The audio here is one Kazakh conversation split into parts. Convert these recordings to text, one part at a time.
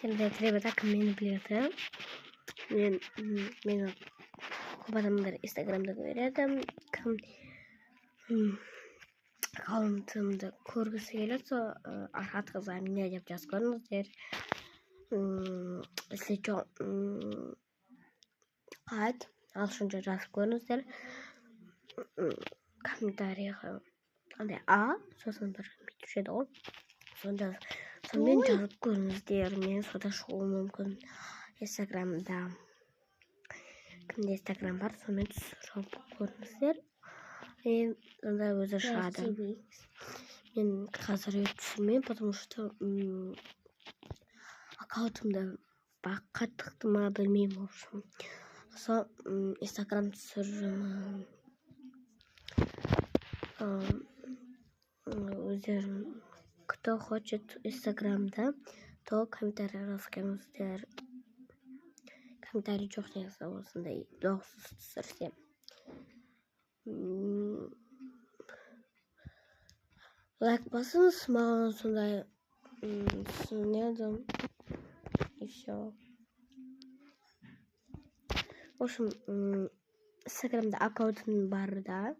Ребята, кім мені біледі? Мені көп адамдар инстаграмда көреді. Кім аккаунтымды көргісі келеді, сол атқыза не деп жазып көріңіздер. Если что, ағылшынша жазып көріңіздер. Комментарийға андай сосын бір түседі ғой. Сонымен жазып көріңіздер. Мен сода шығуым мүмкін инстаграмда. Кімде инстаграм бар, сонымен жазып көріңіздер. Сонда өзі шығады. Мен қазір түсірмеймін, потому что аккаунтымда қатты ма білмеймін, в общем. Сол инстаграм түсірімін. Өздерің, кто хочет инстаграмда, то комментарий жазыңыздар. Комментарий жоқ негізі, осындай дауыссыз түсірсем. Лайк басыңыз, маған сондай түсінеді. И все. В общем, инстаграмда аккаунтым бар да,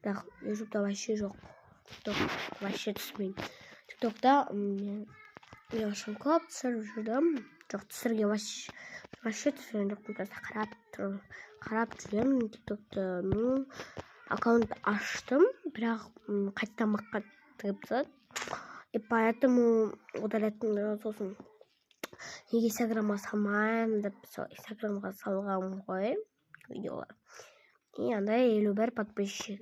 бірақ ютубта вообще жоқ. Тикток вообще түсірмеймін. Тиктокта мен очень көп түсіріп жүрдім. Жоқ, түсірген вообще түсірген жоқпын. Қарап жүремін тиктокты. Аккаунт аштым, бірақ қайтадан баққа тігіп тастады. И поэтому удалеттім. Сосын неге инстаграмға салмаймын деп инстаграмға салғам ғой видеолар. И андай 51 подписчик.